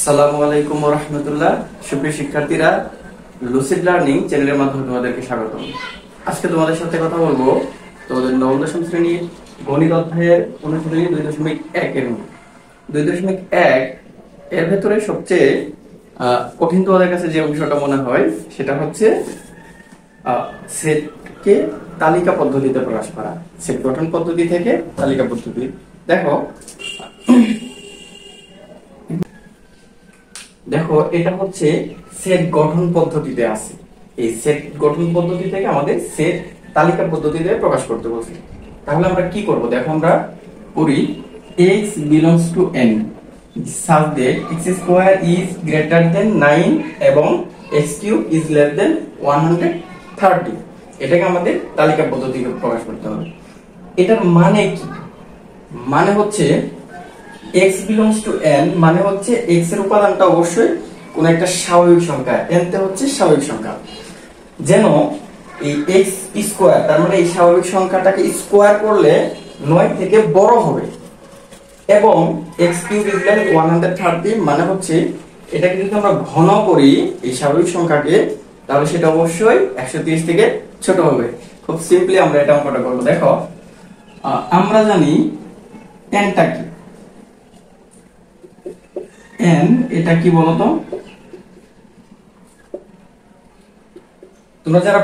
আসসালামু আলাইকুম ওয়া রাহমাতুল্লাহ। সুপ্রিয় শিক্ষার্থীরা, লুসিড লার্নিং চ্যানেলের মাধ্যমে তোমাদেরকে স্বাগতম। আজকে তোমাদের সাথে কথা বলবো তোমাদের নবম দশম শ্রেণীর গণিত অধ্যায়ের অনুশীলনী 2.1 এর 2.1 এর ভেতরে সবচেয়ে কঠিন তোমাদের কাছে যে অংশটা মনে হয় সেটা হচ্ছে সেটকে তালিকা পদ্ধতিতে প্রকাশ করা। সেট গঠন পদ্ধতি থেকে তালিকা পদ্ধতি। দেখো এটা হচ্ছে সেট গঠন পদ্ধতিতে আছে। এই সেট গঠন পদ্ধতি থেকে আমাদের সেট তালিকা পদ্ধতিতে প্রকাশ করতে বলছে। তাহলে আমরা কি করব? দেখো আমরা করি x belongs to n such that x square is greater than 9 এবং x cube is less than 130। এটাকে আমাদের তালিকা পদ্ধতিতে প্রকাশ করতে হবে। এটার মানে কি? মানে হচ্ছে x belongs to n মানে হচ্ছে x এর উপাদানটা অবশ্যই কোন একটা স্বাভাবিক সংখ্যা, n তে হচ্ছে স্বাভাবিক সংখ্যা। যেন এই x স্কয়ার, তার মানে এই স্বাভাবিক সংখ্যাটাকে স্কয়ার করলে 9 থেকে বড় হবে, এবং x কিউব ইজ লাইক 130 মানে হচ্ছে এটাকে যদি আমরা ঘন করি এই স্বাভাবিক সংখ্যাকে, তাহলে সেটা অবশ্যই 130 থেকে ছোট হবে। খুব সিম্পলি আমরা এটা অঙ্কটা করব। দেখো আমরা জানি n টা কি। n এটা কি বলতো? তোমরা যারা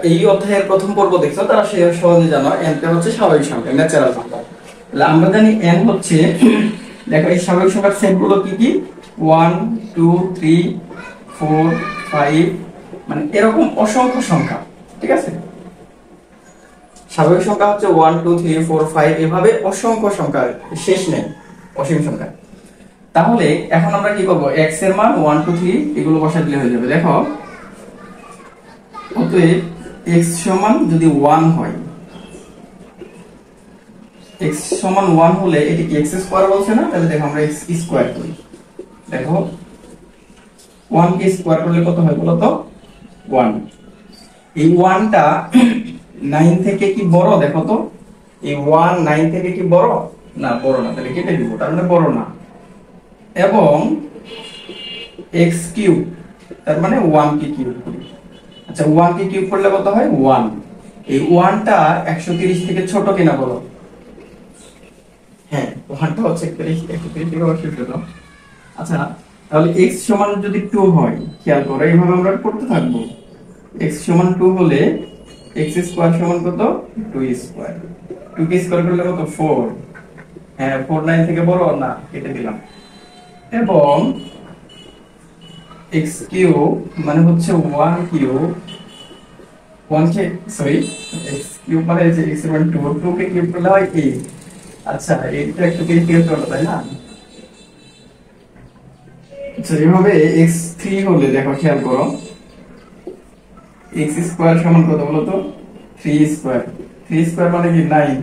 এই অধ্যায়ের প্রথম পর্ব দেখছো তারা সহজে জানো n টা হচ্ছে স্বাভাবিক সংখ্যা, ন্যাচারাল সংখ্যা। তাহলে আমরা জানি n হচ্ছে, দেখো এই স্বাভাবিক সংখ্যার সেট গুলো কি কি? 1 2 3 4 5, মানে এরকম অসংখ্য সংখ্যা। ঠিক আছে, স্বাভাবিক সংখ্যা হচ্ছে 1 2 3 4 5, এভাবে অসংখ্য সংখ্যা, শেষ নেই, অসীম সংখ্যা। তাহলে এখন আমরা কি করব? x এর মান 1 2 3 এগুলো বসাই দিলে হয়ে যাবে। দেখো অতএব x সমান যদি 1 হয়, x সমান 1 হলে এটি কি x স্কয়ার বলছে না? তাহলে দেখো আমরা x স্কয়ার করি। দেখো 1 কে স্কয়ার করলে কত হয় বলো তো? 1। এই 1 টা 9 থেকে কি বড়? দেখো তো, এই 1 9 থেকে কি বড়? না, বড় না। তাহলে কেটে দিব, তার মানে বড় না। এবং x কিউব, তার মানে 1 কে কিউব করি। আচ্ছা, 1 কে কিউব করলে কত হয়? 1। এই 1 টা 130 থেকে ছোট কিনা বলো? হ্যাঁ, 1 টা হচ্ছে 130 থেকে অবশ্যই ছোট। আচ্ছা, তাহলে x সমান যদি 2 হয়, খেয়াল করো এইভাবে আমরা করতে থাকবো। x সমান 2 হলে x স্কয়ার সমান কত? 2 স্কয়ার। 2 কে স্কয়ার করলে কত? 4। হ্যাঁ, 4 9 থেকে বড় না, কেটে দিলাম। এবং x কিউব মানে হচ্ছে 1 কিউব, 1 কে সরি x কিউব মানে হচ্ছে x এর মান 2, 2 কে কিউব করলে হয় 8। আচ্ছা, এটা একটু কিউব করতে তাই না? আচ্ছা, এভাবে x3 হলে দেখো, খেয়াল করো x স্কয়ার সমান কত বলো তো? 3 স্কয়ার। 3 স্কয়ার মানে কি? 9।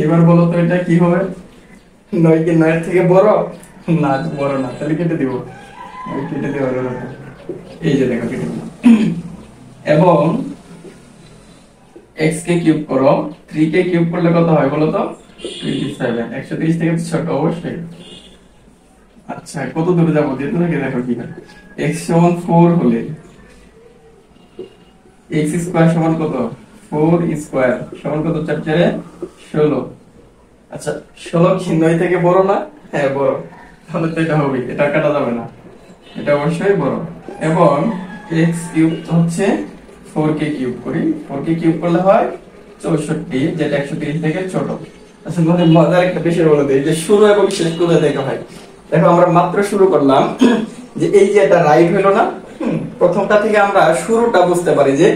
এবার বলো তো এটা কি হবে? 9 কি 9 এর থেকে বড়? না, বড় না। তাহলে কেটে দিব, কেটে দেওয়া গেল। এই যে দেখো কেটে দিলাম। এবং x কে কিউব করো, 3 কে কিউব করলে কত হয় বলো তো? 27। 130 থেকে ছোট অবশ্যই। আচ্ছা, কত দূরে যাবো? যেতে থেকে দেখো কি হয়। x সমান 4 হলে x স্কয়ার সমান কত? 4 স্কয়ার সমান কত? 4 4 16। আচ্ছা, 16 কি 9 থেকে বড় না? হ্যাঁ, বড়। তাহলে তো এটা হবে, এটা কাটা যাবে না, এটা অবশ্যই বড়। এবং x কিউব হচ্ছে 4 কে কিউব করি, 4 কে কিউব করলে হয় 64, যেটা 130 থেকে ছোট। আসলে মজার একটা বিষয় বলে দেই যে শুরু এবং শেষ কোথায় থেকে হয়। দেখো আমরা মাত্র শুরু করলাম, যে এই যে এটা রাইট হলো না, প্রথমটা থেকে আমরা শুরুটা বুঝতে পারি যে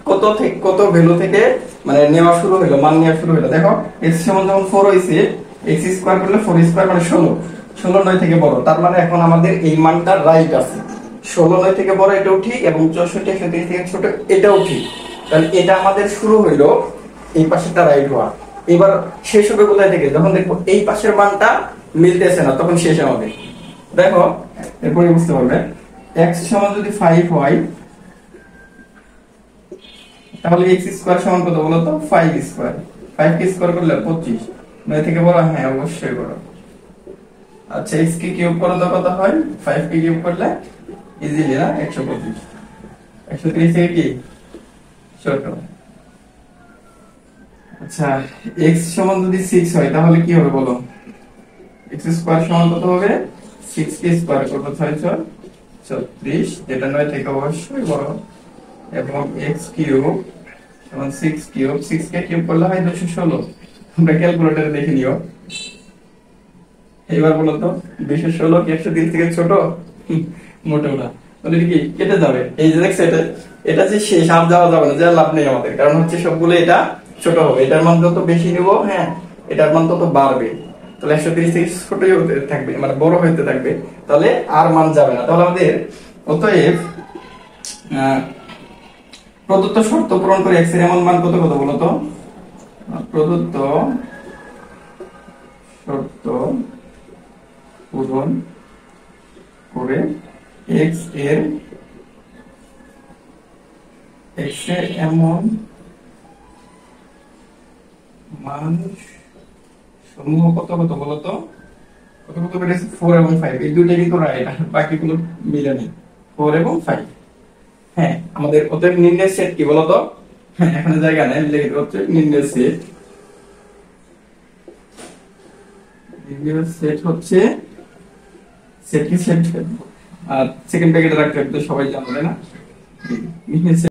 কত থেকে কত ভ্যালু থেকে মানে নেওয়া শুরু হলো, মান নেওয়া শুরু হলো। দেখো x সমান যখন 4 হইছে, x স্কয়ার করলে 4 স্কয়ার মানে 16, 16 9 থেকে বড়। তার মানে এখন আমাদের এই মানটা রাইট আছে। 16 9 থেকে বড় এটাও ঠিক, এবং 64 130 থেকে ছোট এটাও ঠিক। তাহলে এটা আমাদের শুরু হইলো, এই পাশেরটা রাইট হওয়া। এবার শেষ হবে কোথায় থেকে? যখন দেখবো এই পাশের মানটা মিলতেছে না, তখন শেষ হবে। দেখো এরপরে বুঝতে পারবে x সমান যদি 5 হয়, তাহলে x স্কয়ার সমান কত বলো তো? 5 স্কয়ার। 5 কে স্কয়ার করলে 25, 9 থেকে বড়? হ্যাঁ, অবশ্যই বড়। আচ্ছা x কে কিউব করলে তো কত হয়? 5 কে কিউব করলে ইজিলি না 125। 130 থেকে কি ছোট। আচ্ছা x সমান যদি 6 হয় তাহলে কি হবে বলো? x স্কয়ার সমান কত হবে? 6 কে স্কয়ার করব 6 6 36, যেটা 9 থেকে অবশ্যই বড়, এবং x কিউব সমান 6 কিউব, 6 কে কিউব করলে হয় 216। আমরা ক্যালকুলেটরে দেখে নিও। এবার বলো তো 216 কি 130 থেকে ছোট? মোটেও না। তাহলে এটা কি কেটে যাবে? এই যে দেখছো এটা, এটা যে শেষ, আর যাওয়া যাবে না, যা লাভ নেই আমাদের, কারণ হচ্ছে সবগুলো এটা ছোট হবে। এটার মান যত বেশি নিব, হ্যাঁ, এটার মান তত বাড়বে। তাহলে 130 থেকে ছোটই হতে থাকবে, মানে বড় হতে থাকবে, তাহলে আর মান যাবে না। তাহলে আমাদের অতএব প্রদত্ত শর্ত পূরণ করে x এর এমন মান কত কত বলো তো? প্রদত্ত শর্ত পূরণ করে x এর এমন মান সমূহ কত কত বলতো? কত কত বেড়েছে? 4 এবং 5, এই দুইটা কিন্তু রাইট, বাকিগুলো মিলে নেই। 4 এবং 5, হ্যাঁ। আমাদের অতএব নির্ণয়ের সেট কি বলতো? হ্যাঁ, এখানে জায়গা নেই, লিখে দেব হচ্ছে নির্ণয়ের সেট। নির্ণয়ের সেট হচ্ছে সেট কি সেট, আর সেকেন্ড ব্র্যাকেটে রাখতে হবে, সবাই জানবে না। নির্ণয়ের set